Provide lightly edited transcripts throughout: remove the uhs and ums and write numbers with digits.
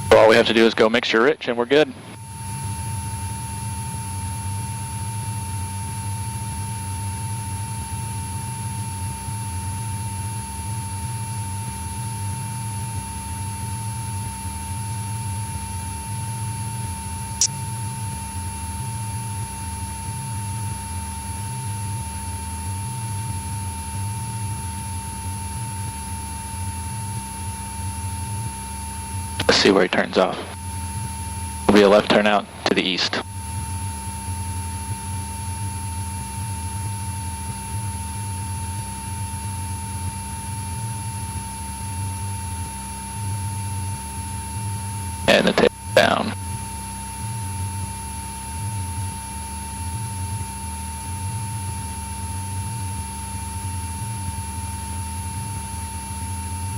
So all we have to do is go mixture rich and we're good. Let's see where he turns off. Will be a left turn out to the east. And the tail down.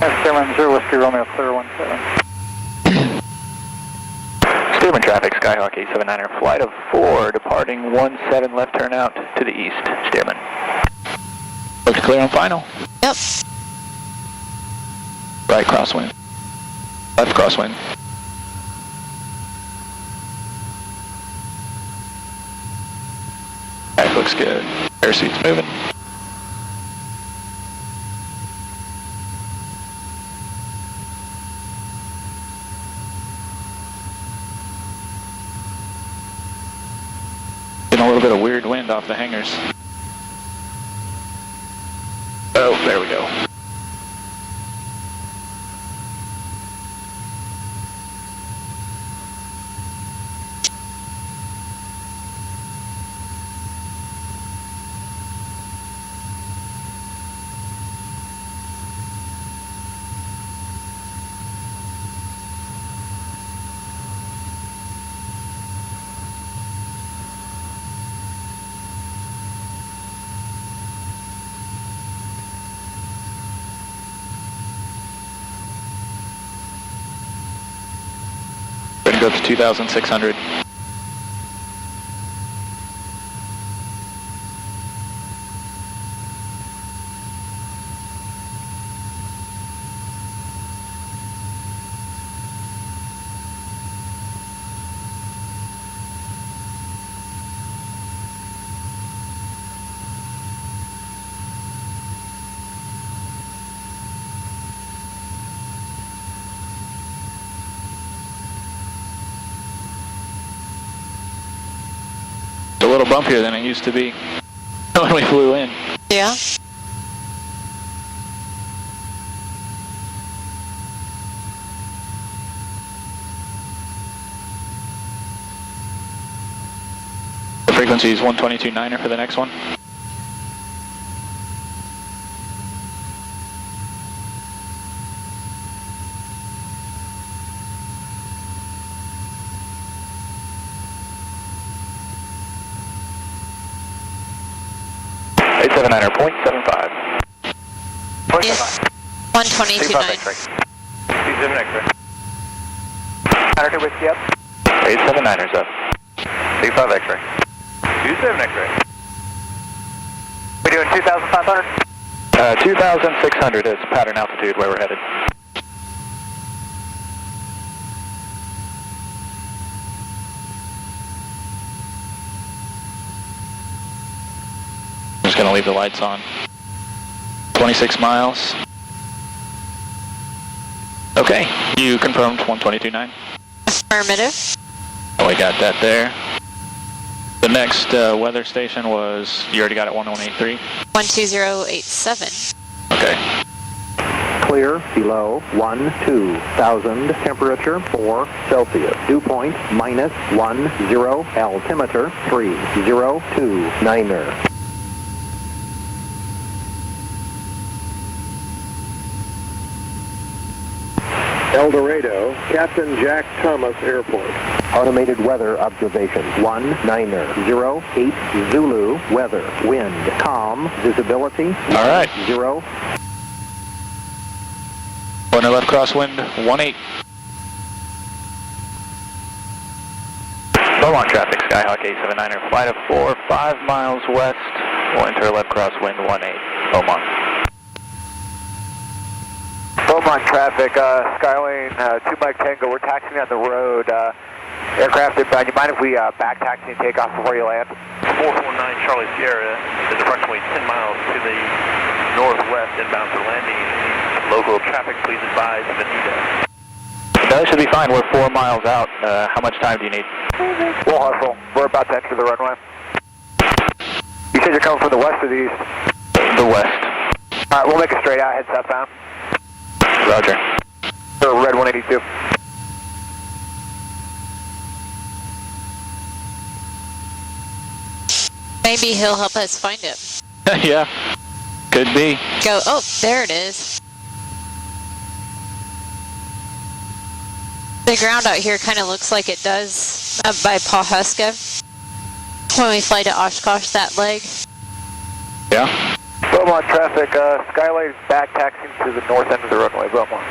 Stearman 0 Whiskey Romeo, clear 17. Stearman traffic, Skyhawk 879er, flight of 4, departing 17 left turn out to the east, Stearman. Looks clear on final. Yep. Right crosswind. Left crosswind. That looks good. Air seat's moving. A little bit of weird wind off the hangars. Oh, there we go. Go to 2,600. A little bumpier than it used to be when we flew in. Yeah. The frequency is 122.9er for the next one. .75. Yes. 122.9. C7 X-ray. 102 Whiskey up. 879ers up. C5 X-ray. 27 X-ray. We doing 2,500? 2,600 is pattern altitude where we're headed. Just going to leave the lights on. 26 miles. Okay, you confirmed 122.9? Affirmative. Oh, we got that there. The next weather station was, you already got it, 1183? 12087. Okay. Clear below 12,000, temperature 4 Celsius. Dew point -10, altimeter 302.9er. El Dorado, Captain Jack Thomas Airport. Automated weather observation 19er, 08 Zulu, weather, wind, calm, visibility, All right. 0. Corner left crosswind, 18. Beaumont traffic, Skyhawk 879er, flight of 4, 5 miles west, will enter left crosswind, 18, Beaumont. Beaumont Beaumont traffic, Skylane 2 Mike Tango, we're taxiing on the road. Aircraft inbound, you mind if we back taxi and take off before you land? 449 Charlie Sierra is approximately 10 miles to the northwest inbound for landing. Local traffic, please advise Veneta. That should be fine. We're 4 miles out. How much time do you need? We'll hustle. We're about to enter the runway. You said you're coming from the west or the east? The west. All right, we'll make a straight out, head southbound. Roger. So red 182. Maybe he'll help us find it. Yeah, could be. Go, oh, there it is. The ground out here kind of looks like it does up by Pawhuska when we fly to Oshkosh, that leg. Yeah. Beaumont traffic, Skylane's back taxiing to the north end of the runway, Beaumont.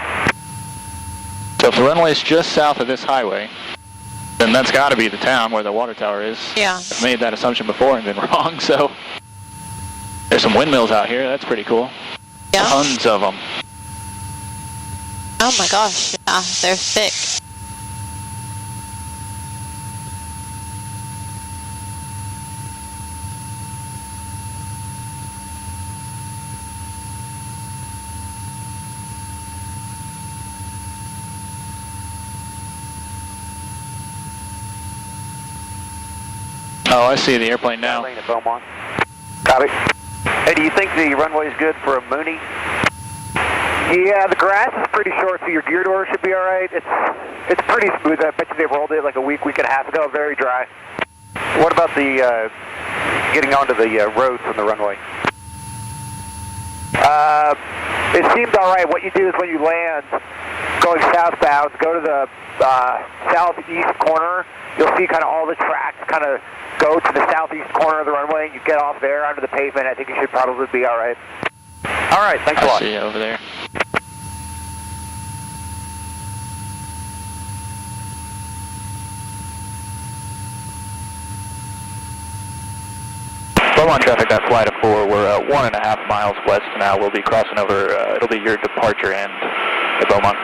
So if the runway is just south of this highway, then that's got to be the town where the water tower is. Yeah. I've made that assumption before and been wrong, so. There's some windmills out here. That's pretty cool. Yeah. Tons of them. Oh my gosh, yeah, they're thick. Oh, I see the airplane now. Skylane at Beaumont. Copy. Hey, do you think the runway is good for a Mooney? Yeah, the grass is pretty short, so your gear door should be all right. It's pretty smooth. I bet you they rolled it like a week and a half ago. Very dry. What about the getting onto the road from the runway? It seems all right. What you do is when you land, going southbound, go to the southeast corner. You'll see kind of all the tracks kind of go to the southeast corner of the runway. You get off there onto the pavement. I think you should probably be all right. All right, thanks a lot. I see you over there. Beaumont traffic, that flight of 4. We're 1.5 miles west now. We'll be crossing over. It'll be your departure end at Beaumont.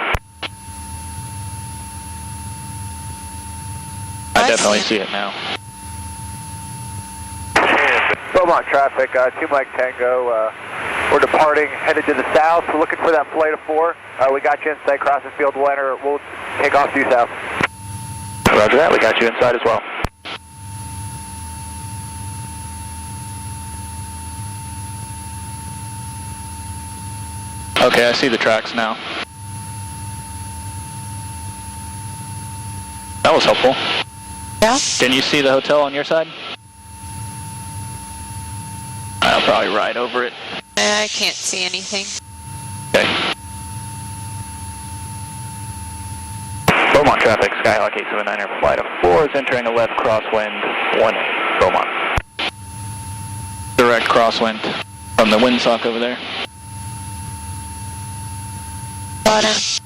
I definitely see it now. Beaumont traffic, 2 Mike Tango. We're departing, headed to the south. We're looking for that flight of 4. We got you inside crossing field. We'll take off due south. Roger that. We got you inside as well. Okay, I see the tracks now. That was helpful. Yeah? Can you see the hotel on your side? I'll probably ride over it. I can't see anything. Okay. Beaumont traffic, Skyhawk 879er, flight of 4 is entering a left crosswind 18, Beaumont. Direct crosswind from the windsock over there. Got him.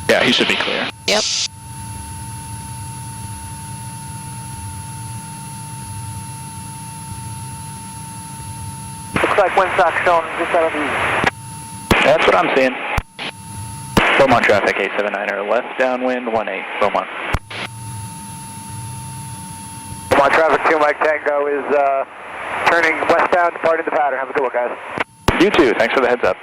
Yeah, he should be clear. Yep. Looks like windsock showing just out of the east. That's what I'm seeing. Beaumont traffic, 879er, left downwind 18, Beaumont. Beaumont traffic, 2 Mike Tango is turning westbound, departing the pattern. Have a good one, guys. You too. Thanks for the heads up.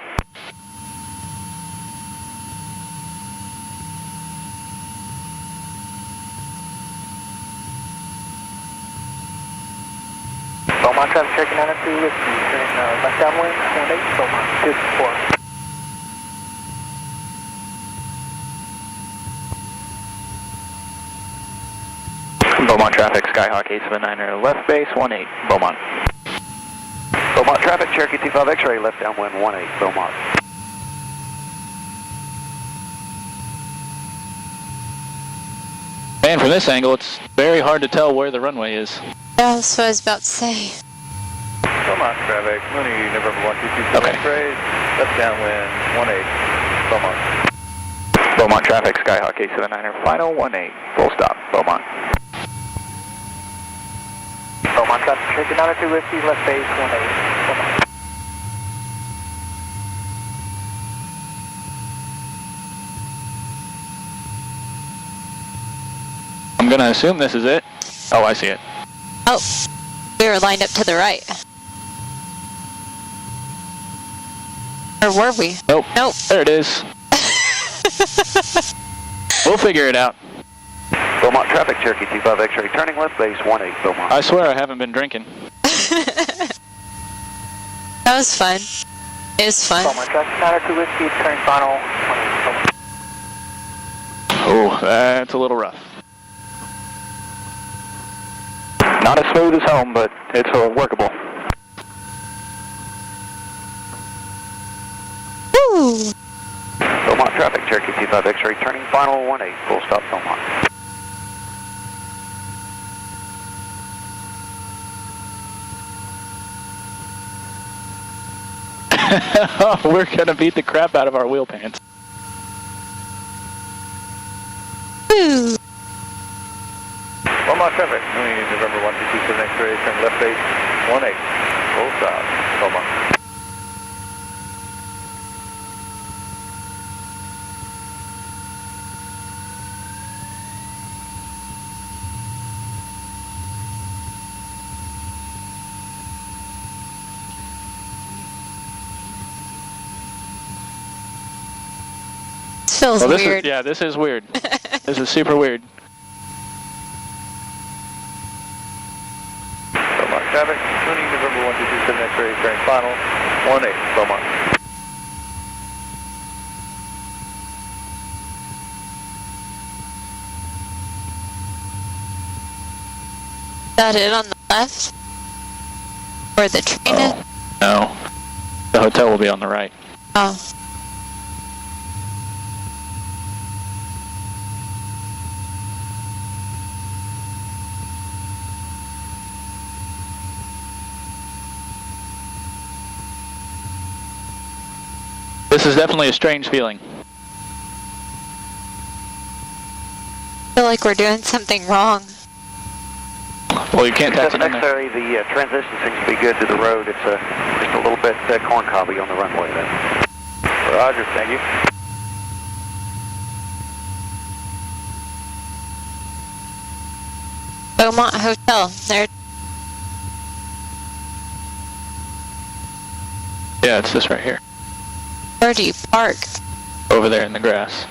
Beaumont traffic, checking out into with turning left downwind, 18, Beaumont, 2-4. Beaumont traffic, Skyhawk 879er, left base 18, Beaumont. Beaumont traffic, Cherokee 25 X-ray, left downwind 18, Beaumont. And from this angle, it's very hard to tell where the runway is. Yeah, that's what I was about to say. Beaumont traffic, Mooney, November 122 Okay. X-ray, left downwind 18, Beaumont. Beaumont traffic, Skyhawk 879er, final 18, full stop, Beaumont. Beaumont traffic, checking out into Whiskey, left base 18, Beaumont. I'm going to assume this is it. Oh, I see it. Oh, we were lined up to the right. Or were we? Nope. Nope. There it is. We'll figure it out. Beaumont traffic, Cherokee 25 X-ray, turning left base 18 Beaumont. I swear I haven't been drinking. That was fun. It was fun. Beaumont traffic, 902 Whiskey, turning final 18 Oh, that's a little rough. Not as smooth as home, but it's workable. Woo! Beaumont traffic, Cherokee 25 X-ray, turning final 18, full stop Beaumont. We're going to beat the crap out of our wheel pants. Woo! Beaumont traffic, November 1227 X-ray, turn left base 18, full stop, Beaumont. Feels Well, this weird. this is weird. This is super weird. Beaumont traffic, November 1227 X-ray, turn final 18, Beaumont. Is that it on the left? Or the train is? No. The hotel will be on the right. Oh. This is definitely a strange feeling. I feel like we're doing something wrong. Well, you can't tax it in there. Necessary, the transition seems to be good to the road. It's just a little bit corn cobby on the runway there. Roger, thank you. Beaumont Hotel. There. Yeah, it's this right here. Where do you park? Over there in the grass.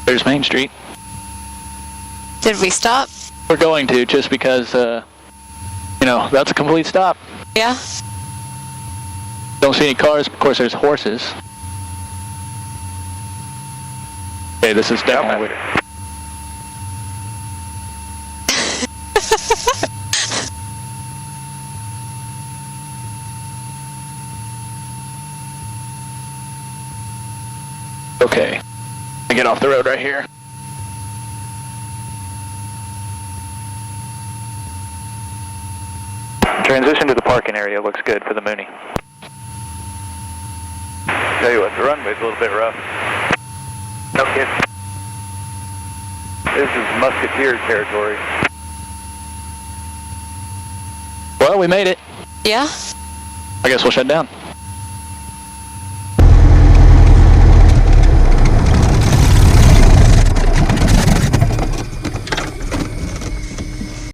There's Main Street. Did we stop? We're going to, just because, that's a complete stop. Yeah. Don't see any cars. Of course, there's horses. Okay, this is definitely weird. Okay, I get off the road right here. Transition to the parking area looks good for the Mooney. Tell you what, the runway's a little bit rough. No kid. This is Musketeer territory. Well, we made it. Yeah. I guess we'll shut down.